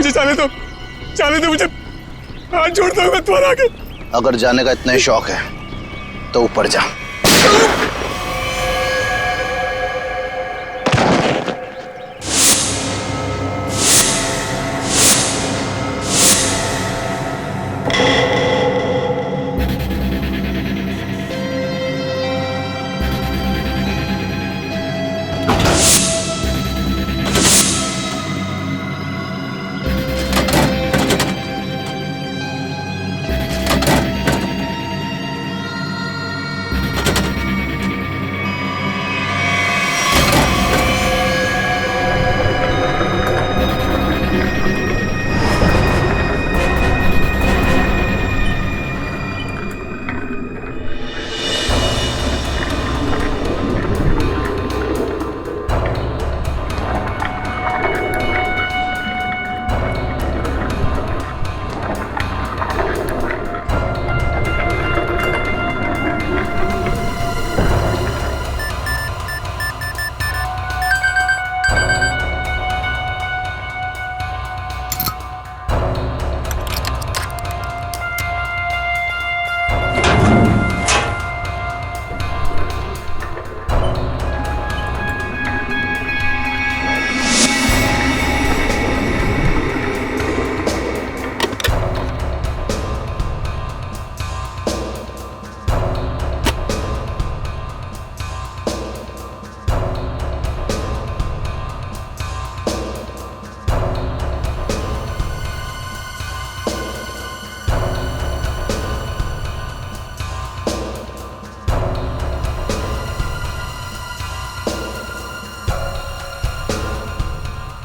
मुझे जाने दो मुझे, हाथ जोड़ता हूँ मैं तुम्हारे आगे। अगर जाने का इतना ही शौक है तो ऊपर जा।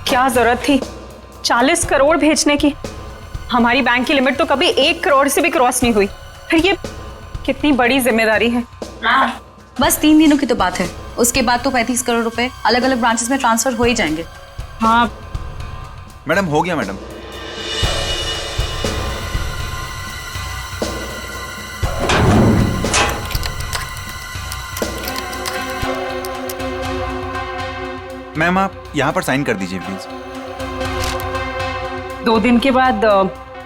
क्या जरूरत थी 40 करोड़ भेजने की? हमारी बैंक की लिमिट तो कभी 1 करोड़ से भी क्रॉस नहीं हुई। फिर ये कितनी बड़ी जिम्मेदारी है। बस 3 दिनों की तो बात है, उसके बाद तो 35 करोड़ रुपए अलग अलग ब्रांचेस में ट्रांसफर हो ही जाएंगे। हाँ मैडम, हो गया मैडम। मैम आप यहाँ पर साइन कर दीजिए प्लीज। 2 दिन के बाद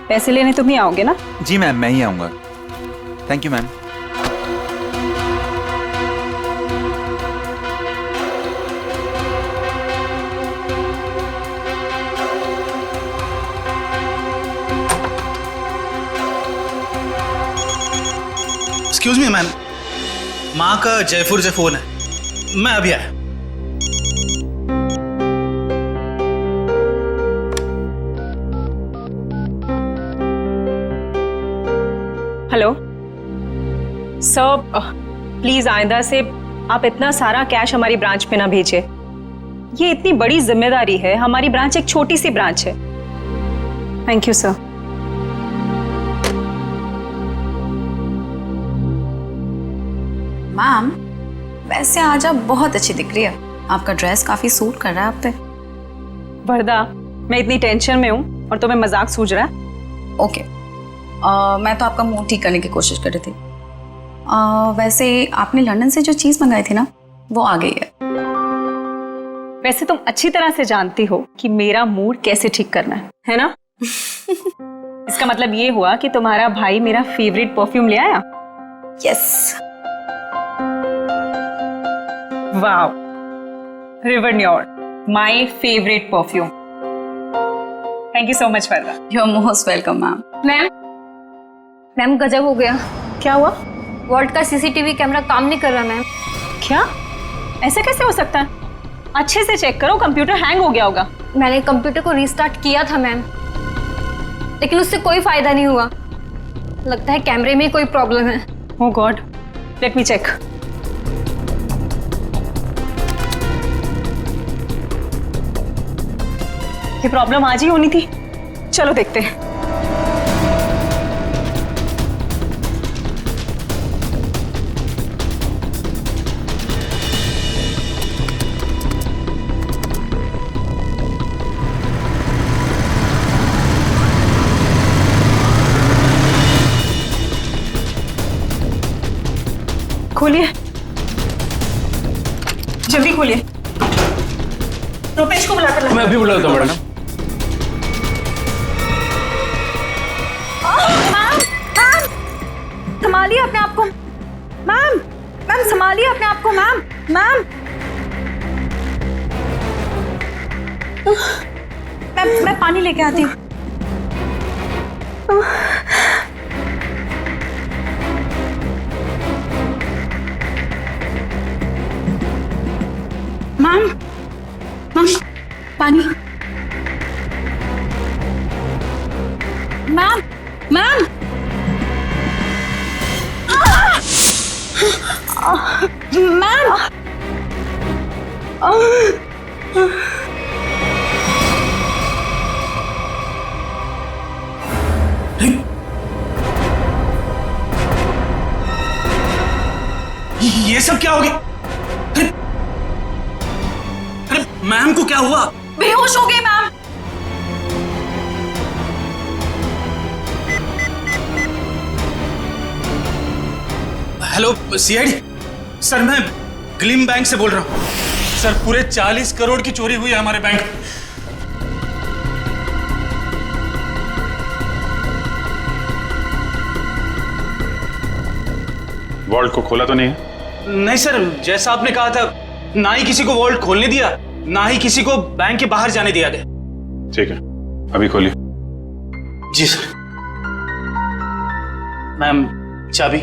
पैसे लेने तुम ही आओगे ना? जी मैम, मैं ही आऊँगा। Thank you ma'am. Excuse me ma'am, माँ का जयपुर से फोन है, मैं अभी आया। हेलो सर, प्लीज आइंदा से आप इतना सारा कैश हमारी ब्रांच पे ना भेजिए। ये इतनी बड़ी जिम्मेदारी है, हमारी ब्रांच एक छोटी सी ब्रांच है। Thank you sir. मैम, वैसे आज आप बहुत अच्छी दिख रही है, आपका ड्रेस काफी सूट कर रहा है आप पे। वरदा, मैं इतनी टेंशन में हूँ और तुम्हें मजाक सूझ रहा है? ओके, मैं तो आपका मूड ठीक करने की कोशिश कर रही थी। वैसे आपने लंदन से जो चीज मंगाई थी ना, वो आ गई है। वैसे तुम अच्छी तरह से जानती हो कि मेरा मूड कैसे ठीक करना है ना? इसका मतलब ये हुआ कि तुम्हारा भाई मेरा फेवरेट परफ्यूम ले आया? यस। वाओ, रिवर न्योर, my favourite perfume. Thank you so much Varda. You are most welcome ma'am. Ma'am गजब हो गया। क्या हुआ? वॉल्ट का सीसीटीवी कैमरा काम नहीं कर रहा मैम। क्या? ऐसा कैसे हो सकता है? अच्छे से चेक करो, कंप्यूटर हैंग हो गया होगा। मैंने कंप्यूटर को रीस्टार्ट किया था मैम, लेकिन उससे कोई फायदा नहीं हुआ। लगता है कैमरे में कोई प्रॉब्लम है। ओह गॉड, लेट मी चेक। ये प्रॉब्लम आज ही होनी थी। चलो देखते हैं। खोलिए, जल्दी खोलिए। रुपेश को बुलाकर लाओ। मैं अभी बुलाता हूँ मैडम। संभालिए अपने आप को मैम। मैम संभालिए अपने आप को मैम। मैम मैं पानी लेके आती हूँ। मैम मैम पानी। मैम मैम मैम ये सब क्या हो गया? अरे अरे मैम को क्या हुआ? बेहोश हो गए मैम। हेलो सीआईडी सर, मैं ग्लिम बैंक से बोल रहा हूँ। सर पूरे 40 करोड़ की चोरी हुई है हमारे बैंक में। वॉल्ट को खोला तो नहीं है? नहीं सर, जैसा आपने कहा था, ना ही किसी को वॉल्ट खोलने दिया, ना ही किसी को बैंक के बाहर जाने दिया गया। ठीक है, अभी खोलिए। जी सर। मैम चाबी।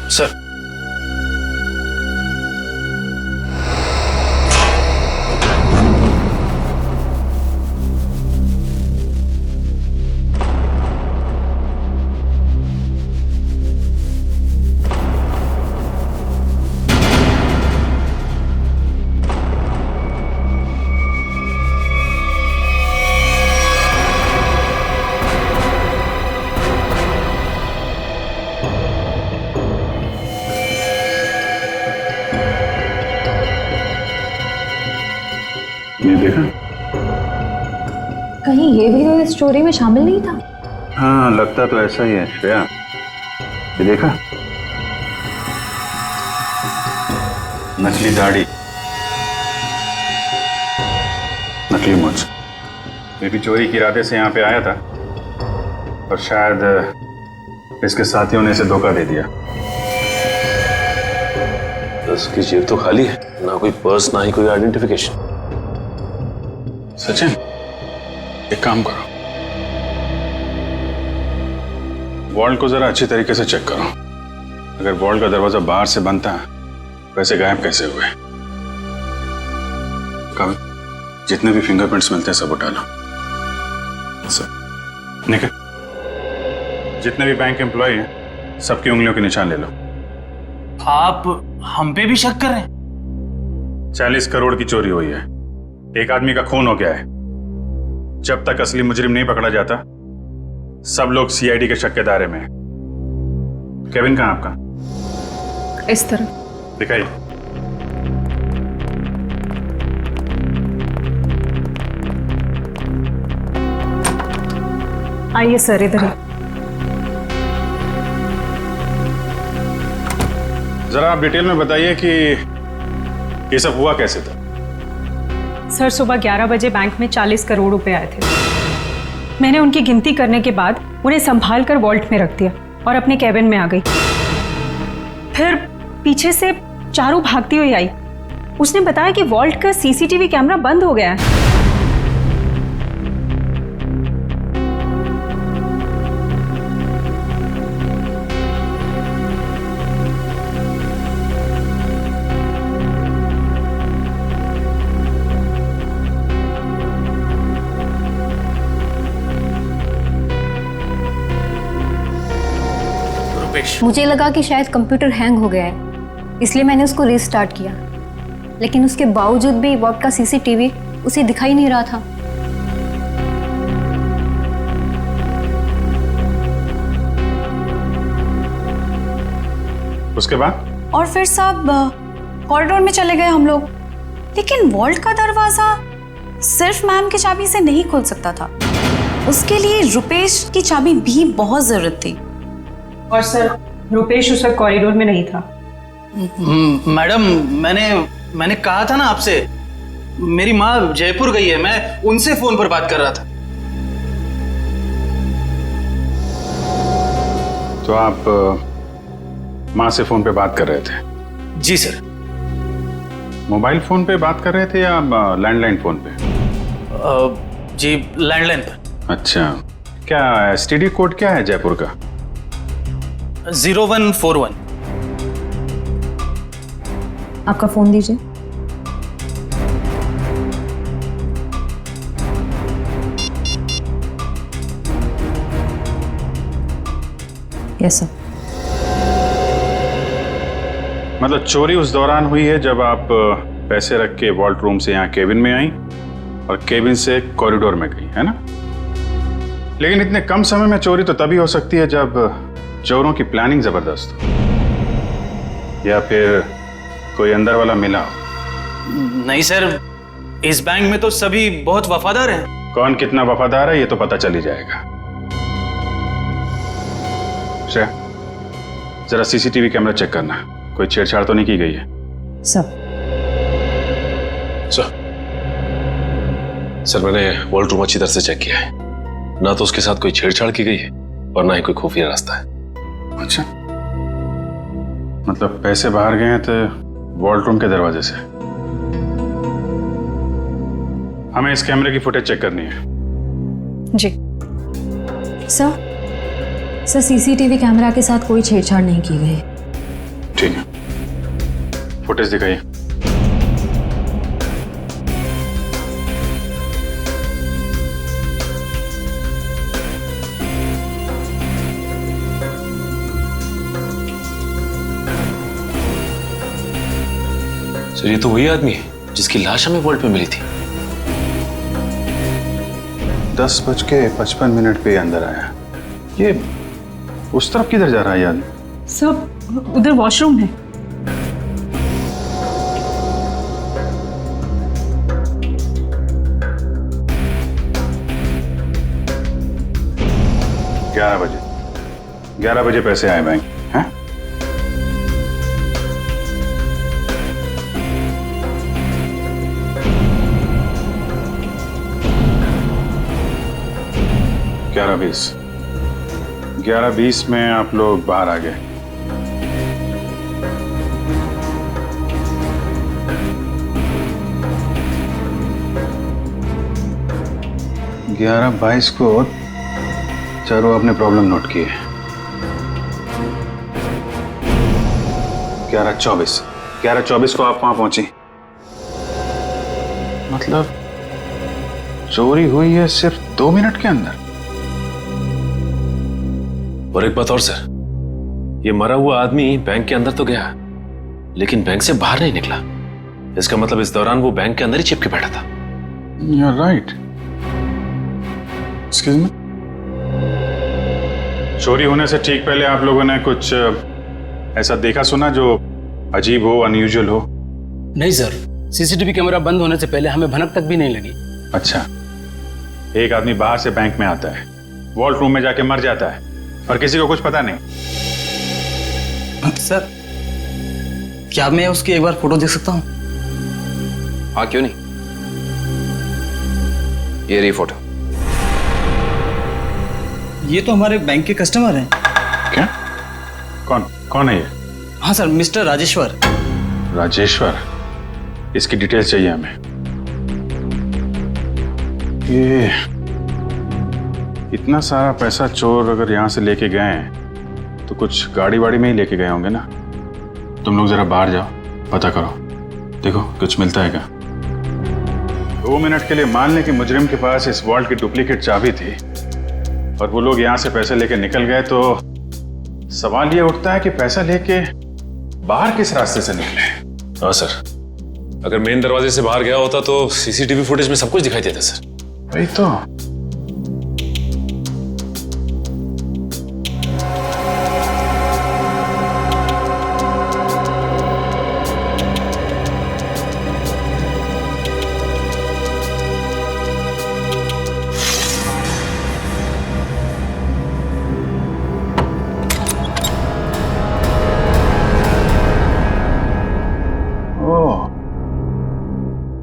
सर ये देखा? कहीं ये भी तो इस स्टोरी में शामिल नहीं था? हाँ, लगता तो ऐसा ही है श्रेया। ये देखा? नकली दाढ़ी, नकली मूंछ। मैं भी चोरी के इरादे से यहाँ पे आया था, और शायद इसके साथियों ने इसे धोखा दे दिया। उसकी जेब तो खाली है, ना कोई पर्स ना ही कोई आइडेंटिफिकेशन। सचिन, एक काम करो, वॉल्ट को जरा अच्छी तरीके से चेक करो। अगर वॉल्ट का दरवाजा बाहर से बंद था, वैसे गायब कैसे हुए? कभी जितने भी फिंगरप्रिंट्स मिलते हैं सब उठा लो। सर निकल, जितने भी बैंक एम्प्लॉय हैं सबकी उंगलियों के निशान ले लो। आप हम पे भी शक कर रहे हैं? 40 करोड़ की चोरी हुई है, एक आदमी का खून हो गया है। जब तक असली मुजरिम नहीं पकड़ा जाता, सब लोग सीआईडी के शक के दायरे में हैं। केविन कहाँ आपका? इस तरह दिखाइए। आइए सर, इधर ही। जरा आप डिटेल में बताइए कि ये सब हुआ कैसे था? सर सुबह 11 बजे बैंक में 40 करोड़ रुपए आए थे। मैंने उनकी गिनती करने के बाद उन्हें संभाल कर वॉल्ट में रख दिया और अपने कैबिन में आ गई। फिर पीछे से चारू भागती हुई आई। उसने बताया कि वॉल्ट का सीसीटीवी कैमरा बंद हो गया है। मुझे लगा कि शायद कंप्यूटर हैंग हो गया है, इसलिए मैंने उसको रीस्टार्ट किया, लेकिन उसके बावजूद भी वॉल्ट का सीसीटीवी उसे दिखाई नहीं रहा था। उसके बाद? और फिर सब कॉरिडोर में चले गए हम लोग, लेकिन वॉल्ट का दरवाजा सिर्फ मैम की चाबी से नहीं खुल सकता था। उसके लिए रुपेश की चाबी भी बहुत जरूरत थी। और सर रुपेश उस वक्त कॉरिडोर में नहीं था। मैडम, मैंने कहा था ना आपसे, मेरी माँ जयपुर गई है, मैं उनसे फोन पर बात कर रहा था। तो आप माँ से फोन पे बात कर रहे थे? जी सर। मोबाइल फोन पे बात कर रहे थे या लैंडलाइन फोन पे? जी लैंडलाइन पर। अच्छा, क्या एसटीडी कोड क्या है जयपुर का? 0141। आपका फ़ोन दीजिए। Yes sir. मतलब चोरी उस दौरान हुई है जब आप पैसे रख के वॉल्ट रूम से यहाँ केबिन में आई और केबिन से कॉरिडोर में गई, है ना? लेकिन इतने कम समय में चोरी तो तभी हो सकती है जब चोरों की प्लानिंग जबरदस्त हो या फिर कोई अंदर वाला मिला हो। नहीं सर, इस बैंक में तो सभी बहुत वफादार हैं। कौन कितना वफादार है ये तो पता चल ही जाएगा। श्रेया, जरा सीसीटीवी कैमरा चेक करना, कोई छेड़छाड़ तो नहीं की गई है? सर। सर मैंने वॉल्ट रूम अच्छी तरह से चेक किया है, ना तो उसके साथ कोई छेड़छाड़ की गई है और ना ही कोई खुफिया रास्ता है। अच्छा, मतलब पैसे बाहर गए हैं तो वॉल्ट रूम के दरवाजे से। हमें इस कैमरे की फुटेज चेक करनी है। जी सर सीसीटीवी कैमरा के साथ कोई छेड़छाड़ नहीं की गई। ठीक है, फुटेज दिखाइए। सर ये तो वही आदमी है जिसकी लाश हमें वॉल्ट पे मिली थी। 10:55 पे अंदर आया। ये उस तरफ किधर जा रहा है यार? सब उधर वॉशरूम है। बजे 11 बजे पैसे आए बैंक, हैं? ग्यारह 11:20 में आप लोग बाहर आ गए। ग्यारह 22 को चारों अपने प्रॉब्लम नोट किए। 11:24 को आप वहां पहुंची। मतलब चोरी हुई है सिर्फ 2 मिनट के अंदर। और एक बात और सर, ये मरा हुआ आदमी बैंक के अंदर तो गया लेकिन बैंक से बाहर नहीं निकला। इसका मतलब इस दौरान वो बैंक के अंदर ही चिपके बैठा था। You're right. Excuse me? चोरी होने से ठीक पहले आप लोगों ने कुछ ऐसा देखा सुना जो अजीब हो, अनयूजुअल हो? नहीं सर, सीसीटीवी कैमरा बंद होने से पहले हमें भनक तक भी नहीं लगी। अच्छा, एक आदमी बाहर से बैंक में आता है, वॉल्ट रूम में जाके मर जाता है और किसी को कुछ पता नहीं। सर क्या मैं उसकी एक बार फोटो देख सकता हूँ? हाँ क्यों नहीं, ये रही फोटो। ये तो हमारे बैंक के कस्टमर हैं। क्या? कौन है ये? हाँ सर, मिस्टर राजेश्वर। राजेश्वर? इसकी डिटेल्स चाहिए हमें। ये इतना सारा पैसा चोर अगर यहाँ से लेके गए हैं तो कुछ गाड़ी वाड़ी में ही लेके गए होंगे ना। तुम लोग जरा बाहर जाओ, पता करो, देखो कुछ मिलता है क्या। 2 मिनट के लिए मान लें कि मुजरिम के पास इस वॉल्ट की डुप्लीकेट चाबी थी और वो लोग यहाँ से पैसे लेके निकल गए, तो सवाल ये उठता है कि पैसा लेके बाहर किस रास्ते से निकले। हाँ सर, अगर मेन दरवाजे से बाहर गया होता तो सीसीटीवी फुटेज में सब कुछ दिखाई देता सर। वही तो।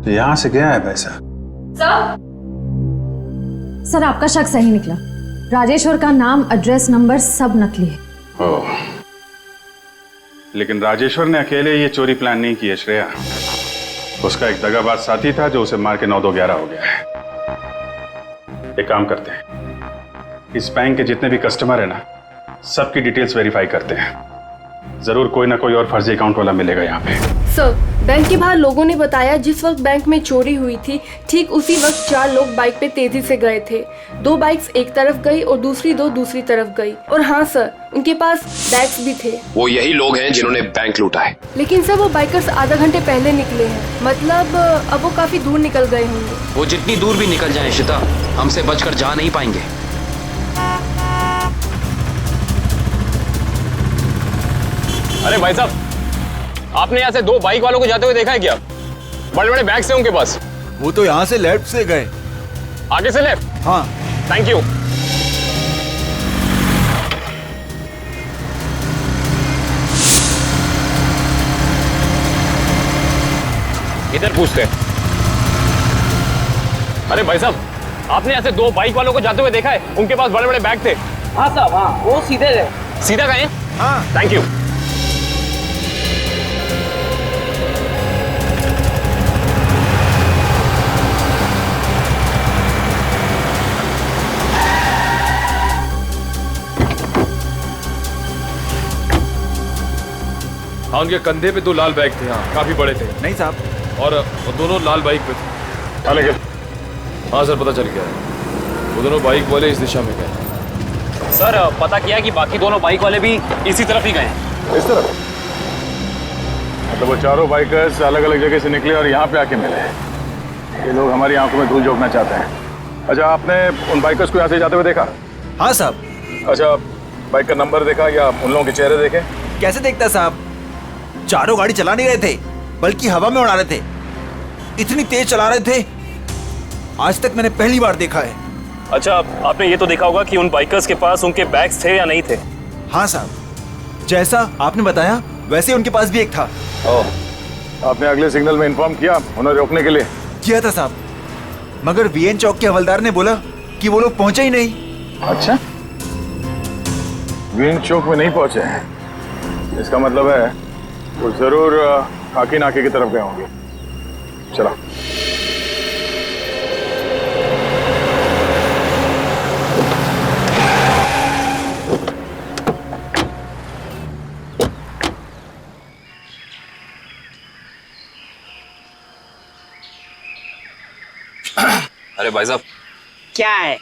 तो यहाँ से गया है पैसा? सर आपका शक सही निकला। राजेश्वर का नाम, एड्रेस, नंबर सब नकली है। ओह, लेकिन राजेश्वर ने अकेले ये चोरी प्लान नहीं की है श्रेया। उसका एक दगाबाज साथी था जो उसे मार के 9-2-11 हो गया है। एक काम करते हैं, इस बैंक के जितने भी कस्टमर है ना, सबकी डिटेल्स वेरीफाई करते हैं। जरूर कोई ना कोई और फर्जी अकाउंट वाला मिलेगा यहाँ पे। सर, बैंक के बाहर लोगों ने बताया जिस वक्त बैंक में चोरी हुई थी ठीक उसी वक्त 4 लोग बाइक पे तेजी से गए थे। 2 बाइक्स एक तरफ गई और दूसरी 2 दूसरी तरफ गई। और हाँ सर, उनके पास बैग्स भी थे। वो यही लोग हैं जिन्होंने बैंक लूटा है। लेकिन सर वो बाइकर्स आधा घंटे पहले निकले हैं, मतलब अब वो काफी दूर निकल गए होंगे। वो जितनी दूर भी निकल जाएं शिता, हमसे बचकर जा नहीं पाएंगे। अरे भाई साहब, आपने यहाँ से 2 बाइक वालों को जाते हुए देखा है क्या? बड़े बड़े बैग्स हैं उनके पास। वो तो यहाँ से लेफ्ट से गए। आगे से लेफ्ट? हाँ। Thank you. इधर पूछते हैं। अरे भाई साहब, आपने यहाँ से 2 बाइक वालों को जाते हुए देखा है? उनके पास बड़े बड़े बैग थे। हाँ साहब, हाँ, वो सीधे गए। सीधा गए? हाँ। Thank you. हाँ, उनके कंधे पे 2 लाल बैग थे। हाँ, काफी बड़े थे। नहीं साहब। और वो दोनों लाल बाइक पे थे। हाँ सर, पता चल गया है। वो दोनों बाइक वाले इस दिशा में गए। सर, पता किया कि बाकी दोनों बाइक वाले भी इसी तरफ ही गए हैं। इस तरफ? मतलब वो चारों बाइकर्स अलग अलग जगह से निकले और यहाँ पे आके मिले। ये लोग हमारी आंखों में धूल झोंकना चाहते हैं। अच्छा, आपने उन बाइकर्स को यहाँ से जाते हुए देखा? हाँ साहब। अच्छा, बाइक का नंबर देखा या उन लोगों के चेहरे देखे? कैसे देखता साहब, चारों गाड़ी चला नहीं रहे थे, बल्कि हवा में उड़ा रहे थे। इतनी तेज चला रहे थे, आज तक मैंने पहली बार देखा है। अच्छा, आपने ये तो देखा होगा कि उन बाइकर्स के पास उनके बैग्स थे या नहीं थे? हाँ साहब, जैसा आपने बताया वैसे उनके पास भी एक था। ओह, आपने अगले सिग्नल में इन्फॉर्म किया उन्हें रोकने के लिए? किया था साहब, मगर वीएन चौक के हवलदार ने बोला कि वो लोग पहुंचे ही नहीं। अच्छा, वीएन चौक में नहीं पहुंचे हैं, इसका मतलब है वो जरूर खाकी नाके की तरफ गए होंगे। चलो। अरे भाई साहब, क्या है?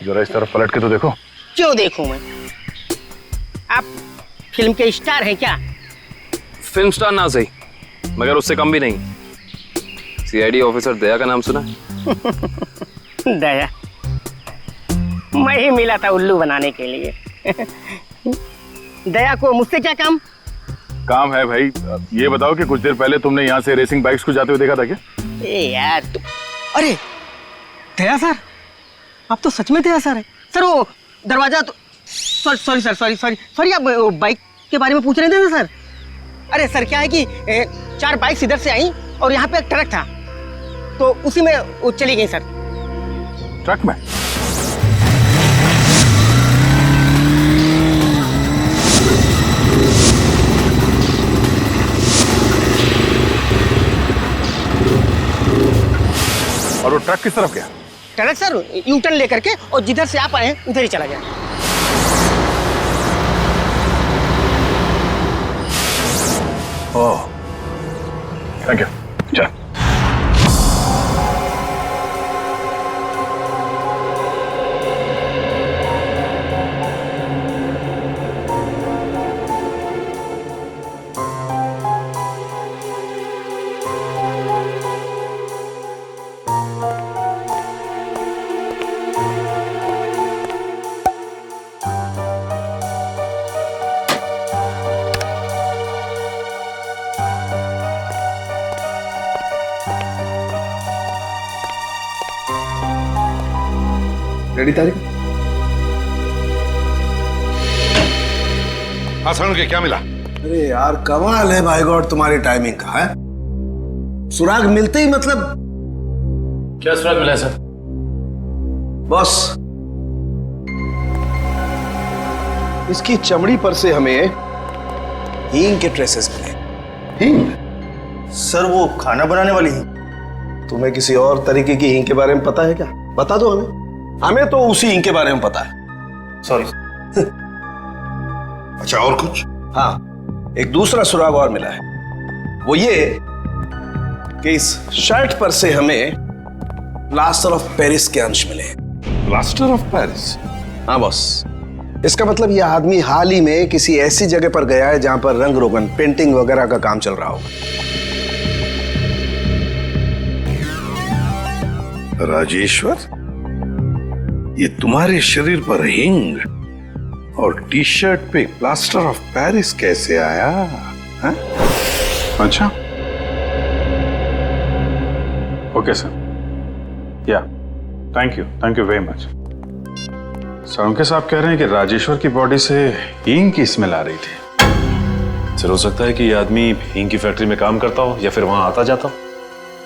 जरा इस तरफ पलट के तो देखो। क्यों देखूं मैं? आप फिल्म के स्टार हैं क्या? फिल्म स्टार ना सही, मगर उससे कम भी नहीं। सीआईडी ऑफिसर दया का नाम सुना? दया? मैं ही मिला था उल्लू बनाने के लिए। दया को मुझसे क्या काम? काम है भाई। ये बताओ कि कुछ देर पहले तुमने यहाँ से रेसिंग बाइक्स को जाते हुए देखा था क्या? ए यार अरे दया सर, आप तो सच में दया सर है। सर वो दरवाजा तो सॉरी सर, सॉरी आप बाइक के बारे में पूछ रहे थे ना सर? अरे सर, क्या है कि 4 बाइक्स इधर से आई और यहाँ पे एक ट्रक था, तो उसी में वो चली गई सर। ट्रक में? और वो ट्रक किस तरफ गया? ट्रक सर यू टर्न लेकर के और जिधर से आप आए उधर ही चला गया। ओह, थैंक यू। चल। रेडी तारीख? हाँ सर, के क्या मिला? अरे यार कमाल है भाई गॉड तुम्हारी टाइमिंग का है। सुराग मिलते ही मतलब क्या सुराग मिला है सर? बॉस, इसकी चमड़ी पर से हमें हींग के ट्रेसेस मिले। हींग? सर वो खाना बनाने वाली हींग। तुम्हें किसी और तरीके की हींग के बारे में पता है क्या? बता दो हमें। हमें तो उसी हींग के बारे में पता है। सॉरी। अच्छा, और कुछ? हाँ, एक दूसरा सुराग और मिला है। वो ये कि इस शर्ट पर से हमें प्लास्टर ऑफ पेरिस के अंश मिले। Plaster of Paris? हाँ बॉस, इसका मतलब यह आदमी हाल ही में किसी ऐसी जगह पर गया है जहां पर रंग रोगन, पेंटिंग वगैरह का काम चल रहा होगा। राजेश्वर, ये तुम्हारे शरीर पर हिंग और टी शर्ट पे प्लास्टर ऑफ पेरिस कैसे आया? हा? अच्छा, ओके सर, या thank you very much. Sir, उनके साहब कह रहे हैं कि राजेश्वर की बॉडी से हींग की स्मेल आ रही थी। सर, हो सकता है कि ये आदमी हींग की फैक्ट्री में काम करता हो या फिर वहां आता जाता हो।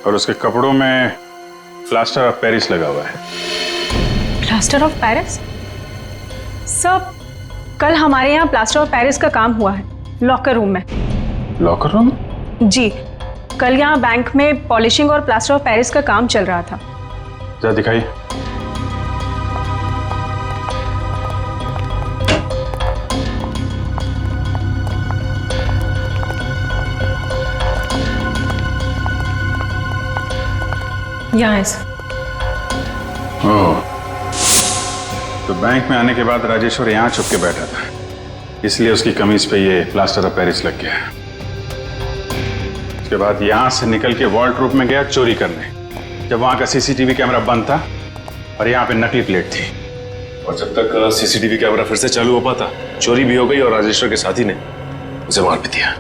और उसके कपड़ों में प्लास्टर ऑफ पेरिस लगा हुआ है। Plaster of Paris? सर, कल हमारे यहाँ प्लास्टर ऑफ पेरिस का काम हुआ है लॉकर रूम में। Locker room? जी, कल यहाँ बैंक में पॉलिशिंग और प्लास्टर ऑफ पेरिस का काम चल रहा था। जरा दिखाइए। यहाँ है सर। ओह, तो बैंक में आने के बाद राजेश्वर यहाँ छुप के बैठा था, इसलिए उसकी कमीज पे ये प्लास्टर ऑफ पेरिस लग गया। उसके बाद यहाँ से निकल के वॉल्ट में गया चोरी करने, जब वहाँ का सीसीटीवी कैमरा बंद था और यहाँ पे नकली प्लेट थी। और जब तक सीसीटीवी कैमरा फिर से चालू हो पाता, चोरी भी हो गई और राजेश्वर के साथी ने उसे मार भी दिया।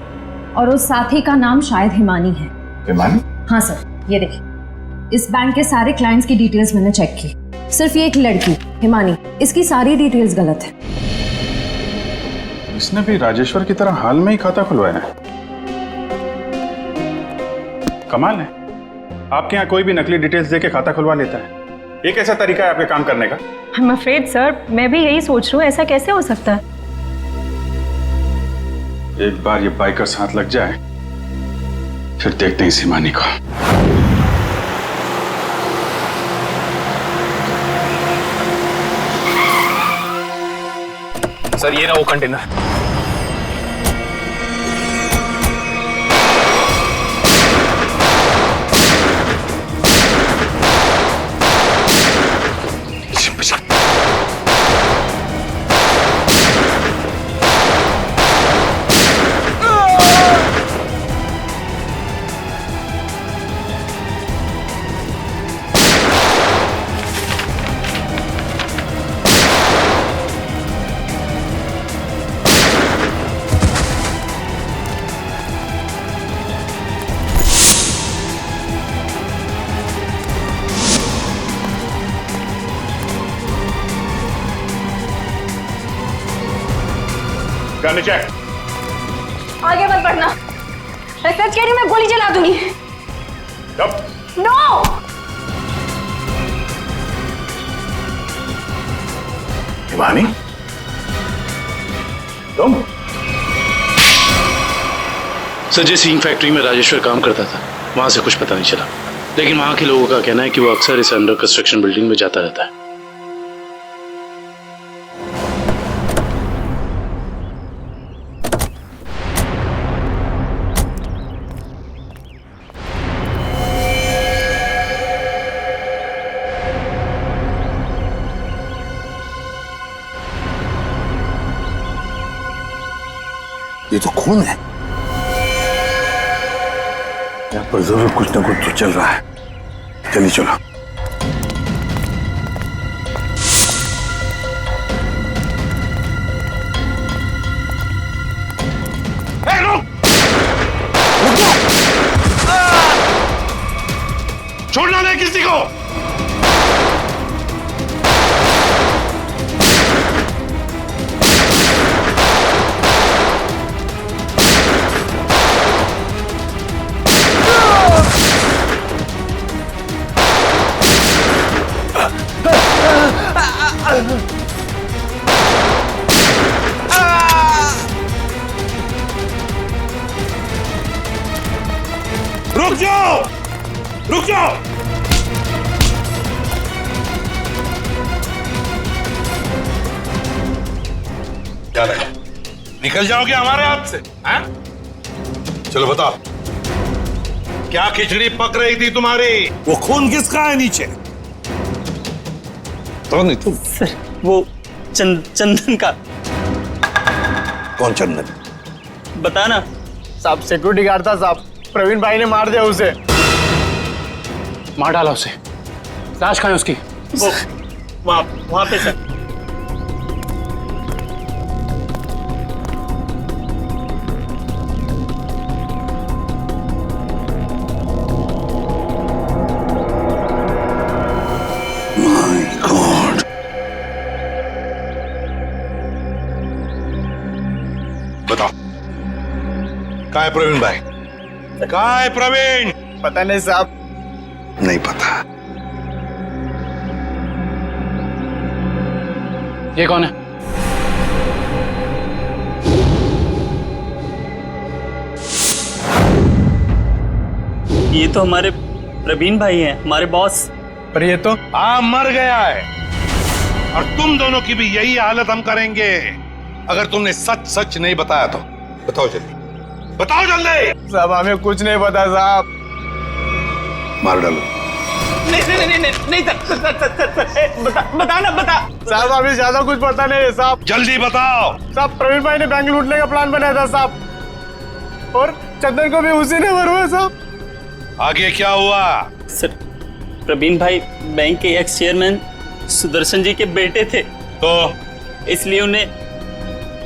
और उस साथी का नाम शायद हिमानी है। हिमानी? हाँ सर, ये देखिए, इस बैंक के सारे क्लाइंट्स की डिटेल्स मैंने चेक की। सिर्फ ये एक लड़की हिमानी, इसकी सारी डिटेल्स गलत है। इसने भी राजेश्वर की तरह हाल में ही खाता खुलवाया है। कमाल है, आपके यहाँ कोई भी नकली डिटेल्स देके खाता खुलवा लेता है। ये कैसा तरीका है आपके काम करने का? I'm afraid सर, मैं भी यही सोच रही हूँ, ऐसा कैसे हो सकता है? एक बार ये बाइकर्स हाथ लग जाए, फिर देखते हैं इस हिमानी को। सर, ये ना वो कंटेनर। नीचे आगे मत बढ़ना, मैं सच कह रही हूँ, मैं गोली चला दूंगी। नो! हिमानी, तुम? सर, जिस हींग फैक्ट्री में राजेश्वर काम करता था, वहां से कुछ पता नहीं चला, लेकिन वहां के लोगों का कहना है कि वो अक्सर इस अंडर कंस्ट्रक्शन बिल्डिंग में जाता रहता है। ये तो खून है। यहाँ पर जरूर कुछ ना कुछ तो चल रहा है। चलिए चलो। छोड़ना नहीं किसी को। रुक जाओ। क्या है? निकल जाओगे हमारे हाथ से? हैं? चलो बताओ, क्या खिचड़ी पक रही थी तुम्हारी? वो खून किसका है नीचे? तो नहीं तुम? सर वो चंदन का। कौन चंदन? बता ना। साहब सिक्योरिटी गार्ड था साहब, प्रवीण भाई ने मार दिया उसे। मार डाला उसे? लाश कहाँ है उसकी? वो वहां पे सर। बताओ, कहाँ है प्रवीण भाई? कहाँ है प्रवीण? पता नहीं साहब। नहीं पता। ये कौन है? ये तो हमारे प्रवीण भाई हैं, हमारे बॉस। पर ये तो मर गया है। और तुम दोनों की भी यही हालत हम करेंगे अगर तुमने सच सच नहीं बताया तो। बताओ जल्दी, बताओ जल्दी। साहब हमें कुछ नहीं पता साहब। मार डालो। नहीं बता। साहब हमें ज्यादा कुछ पता नहीं है साहब। जल्दी बताओ। साहब प्रवीण भाई ने बैंक लूटने का प्लान बनाया था साहब, और चंदन को भी उसी ने मरवाया साहब। आगे क्या हुआ? सर प्रवीण भाई बैंक के एक्स चेयरमैन सुदर्शन जी के बेटे थे, तो इसलिए उन्हें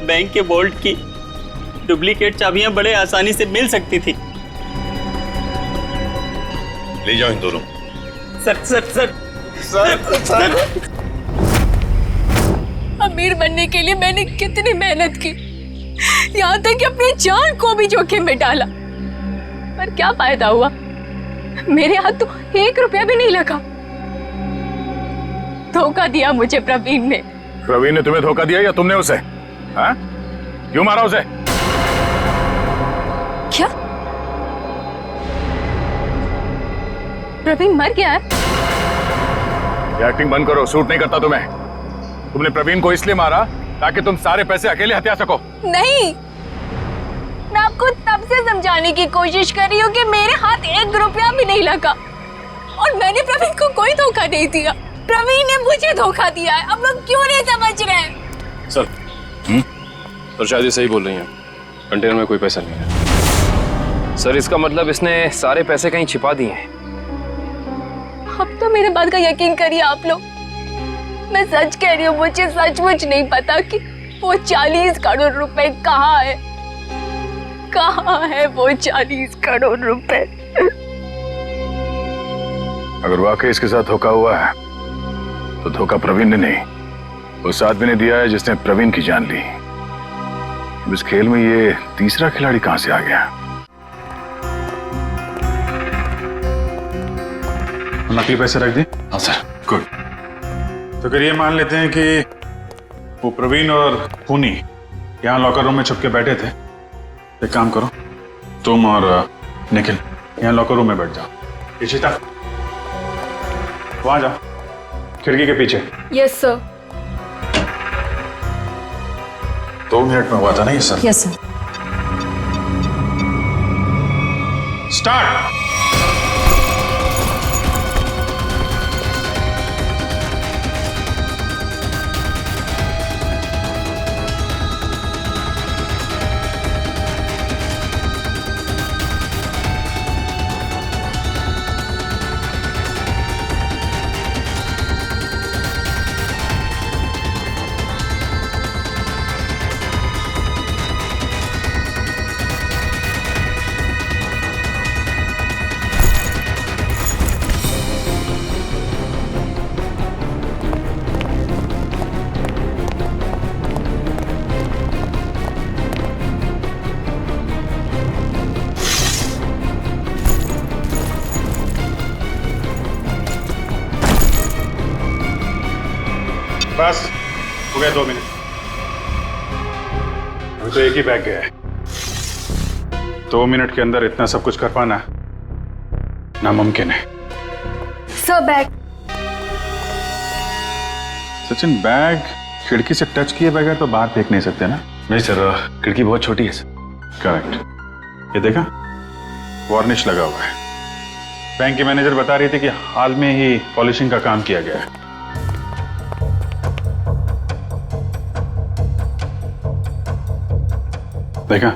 बैंक के वॉल्ट की डुप्लीकेट चाबियां बड़े आसानी से मिल सकती थी। ले जाओ इन दोनों। सर अमीर बनने के लिए मैंने कितनी मेहनत की, यहाँ तक कि अपनी जान को भी जोखिम में डाला, पर क्या फायदा हुआ? मेरे हाथ तो 1 रुपया भी नहीं लगा। धोखा दिया मुझे प्रवीण ने। प्रवीण ने तुम्हें धोखा दिया या तुमने उसे? हाँ? क्यों मारा उसे? क्या प्रवीण मर गया है? ये एक्टिंग बंद करो, सूट नहीं करता तुम्हें। तुमने प्रवीण को इसलिए मारा ताकि तुम सारे पैसे अकेले हथिया सको। नहीं, मैं आपको तब से समझाने की कोशिश कर रही हूँ कि मेरे हाथ 1 रुपया भी नहीं लगा और मैंने प्रवीण को कोई धोखा नहीं दिया। प्रवीण ने मुझे धोखा दिया है। अब लोग क्यों नहीं समझ रहे हैं? सर सर शायद ये सही बोल रही हैं, कंटेनर में कोई पैसा नहीं है। सर इसका मतलब इसने सारे पैसे कहीं छिपा दिए हैं। अब तो मेरे बात का यकीन करिए आप लोग, मैं सच कह रही हूँ, मुझे सचमुच नहीं पता कि वो 40 करोड़ रुपए कहाँ है। कहाँ है वो 40 करोड़ रुपए? अगर वाकई इसके साथ धोखा हुआ है तो धोखा प्रवीण ने नहीं, उस आदमी ने दिया है जिसने प्रवीण की जान ली। अब इस खेल में ये तीसरा खिलाड़ी कहां से आ गया? नकली पैसे रख दी? हाँ सर। गुड। तो फिर ये मान लेते हैं कि वो प्रवीण और खूनी यहाँ लॉकर रूम में छुप के बैठे थे। एक काम करो, तुम और निखिल यहाँ लॉकर रूम में बैठ जाओ। इशिता वहां जाओ, खिड़की के पीछे। Yes sir. 2 मिनट में हुआ था ना ये सर? Yes sir. स्टार्ट। बस हो गया 2 मिनट। अभी तो एक ही बैग गया है। 2 मिनट के अंदर इतना सब कुछ कर पाना नामुमकिन है। Sir bag. सचिन, बैग खिड़की से टच किए बगैर तो बाहर फेंक नहीं सकते ना? नहीं सर, खिड़की बहुत छोटी है सर। करेक्ट। ये देखा, वार्निश लगा हुआ है। बैंक की मैनेजर बता रही थी कि हाल में ही पॉलिशिंग का काम किया गया है। देखा,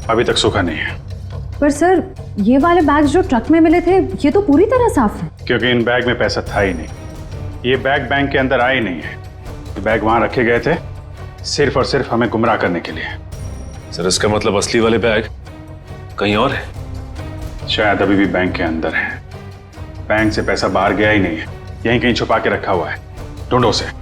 अभी तक सूखा नहीं है। पर सर, ये वाले बैग्स जो ट्रक में मिले थे, ये तो पूरी तरह साफ है। क्योंकि इन बैग में पैसा था ही नहीं। ये बैग बैंक के अंदर आए नहीं है। ये बैग वहां रखे गए थे सिर्फ और सिर्फ हमें गुमराह करने के लिए। सर, इसका मतलब असली वाले बैग कहीं और है? शायद अभी भी बैंक के अंदर है। बैंक से पैसा बाहर गया ही नहीं है, यहीं कहीं छुपा के रखा हुआ है। ढूंढो उसे।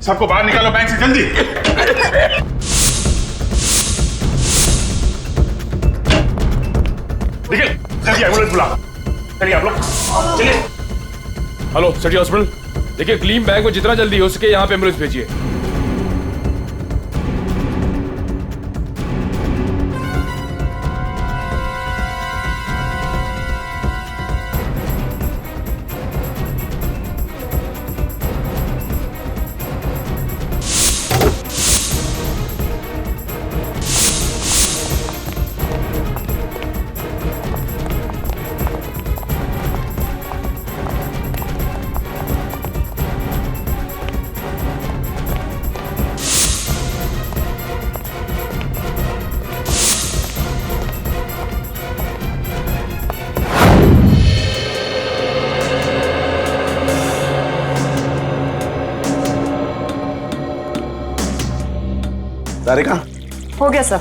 सबको बाहर निकालो बैंक से, जल्दी। निकल, जल्दी एम्बुलेंस बुला। चलिए आप लोग, चलिए। हेलो सिटी हॉस्पिटल, देखिए ग्लीम बैंक में जितना जल्दी हो सके यहाँ पे एम्बुलेंस भेजिए। तारिका, हो गया सर।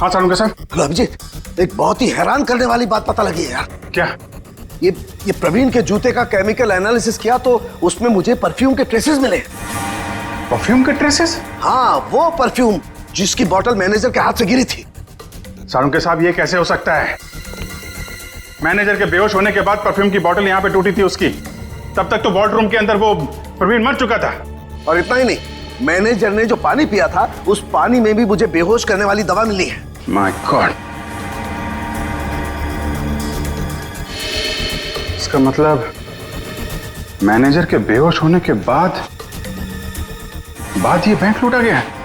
हाँ सारुंगा साहब। हेलो अभिजीत, एक बहुत ही हैरान करने वाली बात पता लगी है यार। क्या? ये प्रवीण के जूते का केमिकल एनालिसिस किया तो उसमें मुझे परफ्यूम के ट्रेसेस मिले। परफ्यूम के ट्रेसेस? हाँ, वो परफ्यूम जिसकी बोतल मैनेजर के हाथ से गिरी थी। सारुंगा साहब, ये कैसे हो सकता है? मैनेजर के बेहोश होने के बाद परफ्यूम की बोतल यहाँ पे टूटी थी उसकी। तब तक तो वॉर्ड रूम के अंदर वो प्रवीण मर चुका था। और इतना ही नहीं, मैनेजर ने जो पानी पिया था उस पानी में भी मुझे बेहोश करने वाली दवा मिली है। माय गॉड, इसका मतलब मैनेजर के बेहोश होने के बाद ये बैंक लूटा गया है।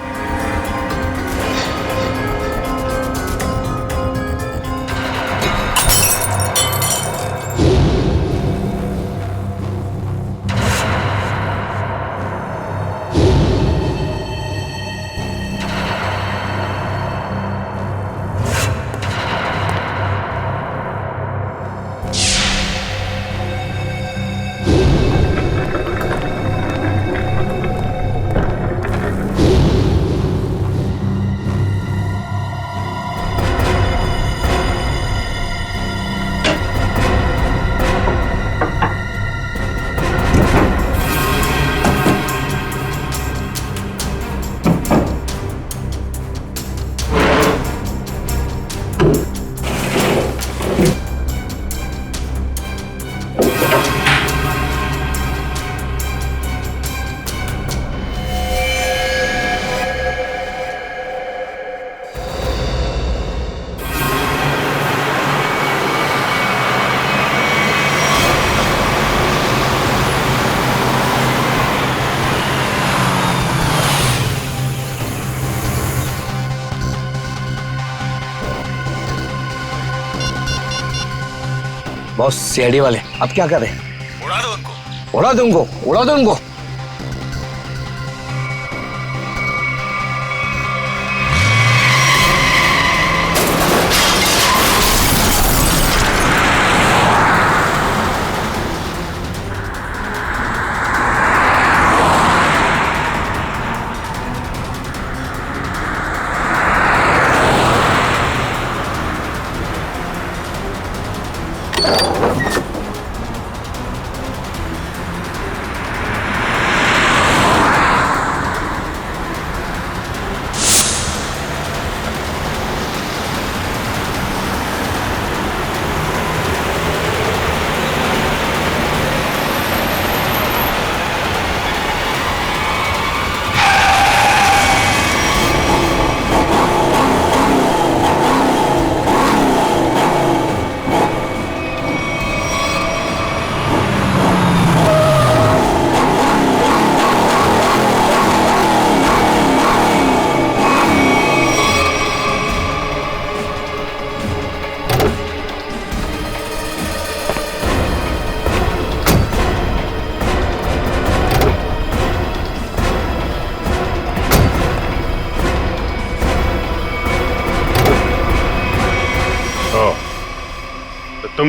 बॉस, सीआईडी वाले अब क्या कर रहे हैं? उड़ा दो उनको। उड़ा दो उनको, उड़ा दो उनको। तुम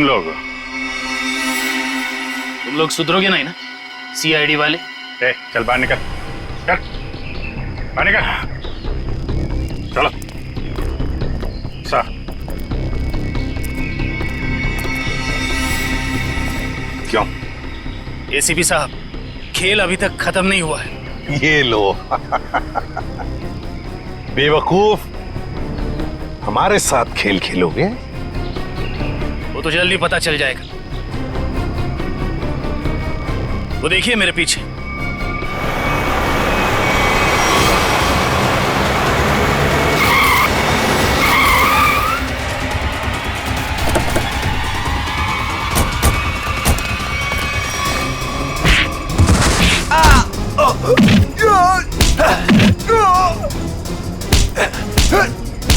लोग सुधरोगे नहीं ना सीआईडी वाले? ए, चल बाहर निकल, चल बाहर निकल, चलो सा। क्यों? एसीपी साहब, खेल अभी तक खत्म नहीं हुआ है। ये लो बेवकूफ, हमारे साथ खेल खेलोगे? वो तो जल्दी पता चल जाएगा। वो देखिए मेरे पीछे।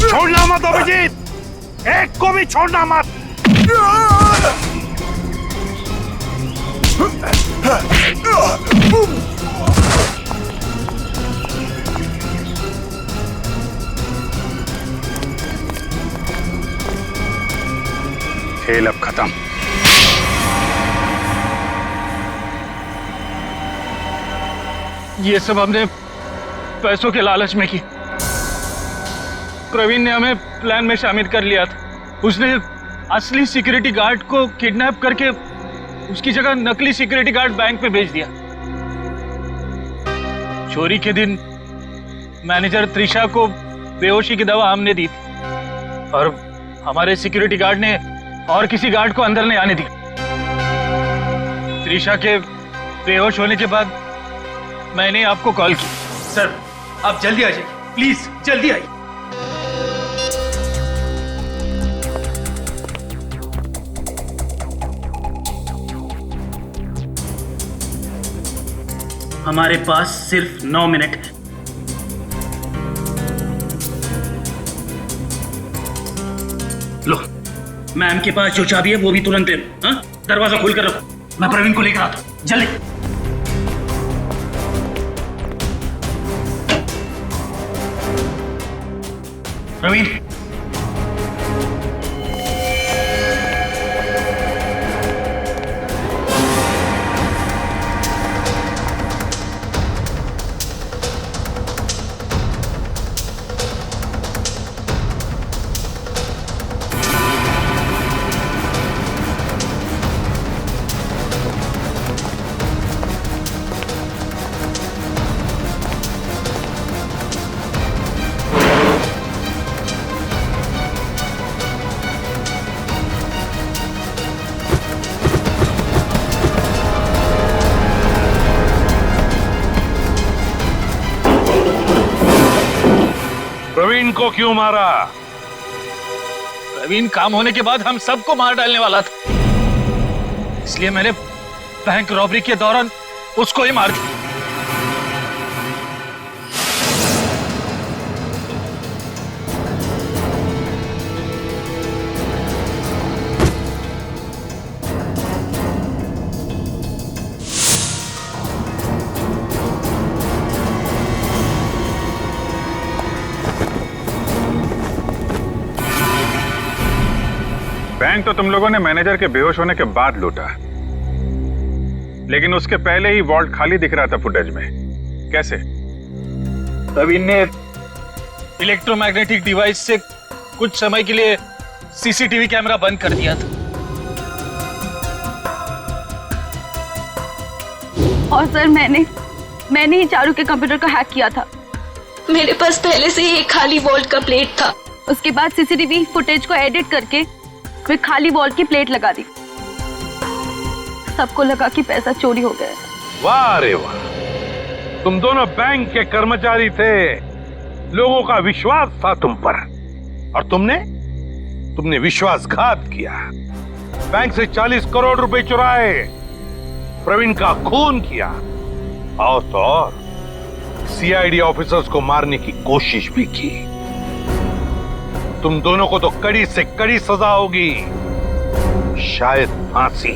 छोड़ना मत अभिजीत, एक को भी छोड़ना मत। खेल अब खत्म। ये सब हमने पैसों के लालच में की। प्रवीण ने हमें प्लान में शामिल कर लिया था। उसने असली सिक्योरिटी गार्ड को किडनैप करके उसकी जगह नकली सिक्योरिटी गार्ड बैंक में भेज दिया। चोरी के दिन मैनेजर त्रिशा को बेहोशी की दवा हमने दी थी और हमारे सिक्योरिटी गार्ड ने और किसी गार्ड को अंदर नहीं आने दी। त्रिशा के बेहोश होने के बाद मैंने आपको कॉल की। सर आप जल्दी आ जाइए, प्लीज जल्दी आइए। हमारे पास सिर्फ 9 मिनट है। लो, मैम के पास जो चाबी है वो भी तुरंत दे दो। हाँ, दरवाजा खोल कर रखो, मैं प्रवीण को लेकर आता हूं। जल्दी। प्रवीण, प्रवीण को क्यों मारा? प्रवीण काम होने के बाद हम सबको मार डालने वाला था, इसलिए मैंने बैंक रॉबरी के दौरान उसको ही मार दिया। बैंक तो तुम लोगों ने मैनेजर के बेहोश होने के बाद लूटा, लेकिन उसके पहले ही वॉल्ट खाली दिख रहा था फुटेज में। कैसे? प्रवीण ने इलेक्ट्रोमैग्नेटिक डिवाइस से कुछ समय के लिए सीसीटीवी कैमरा बंद कर दिया था। और सर मैंने ही चारू के कंप्यूटर को हैक किया था। मेरे पास पहले से ही एक खाली वॉल्ट का प्लेट था। उसके बाद सीसीटीवी फुटेज को एडिट करके फिर खाली वॉल्ट की प्लेट लगा दी। सबको लगा कि पैसा चोरी हो गया। वाह रे वाह, तुम दोनों बैंक के कर्मचारी थे, लोगों का विश्वास था तुम पर, और तुमने विश्वासघात किया। बैंक से 40 करोड़ रुपए चुराए, प्रवीण का खून किया, और तो और सीआईडी ऑफिसर्स को मारने की कोशिश भी की। तुम दोनों को तो कड़ी से कड़ी सजा होगी, शायद फांसी।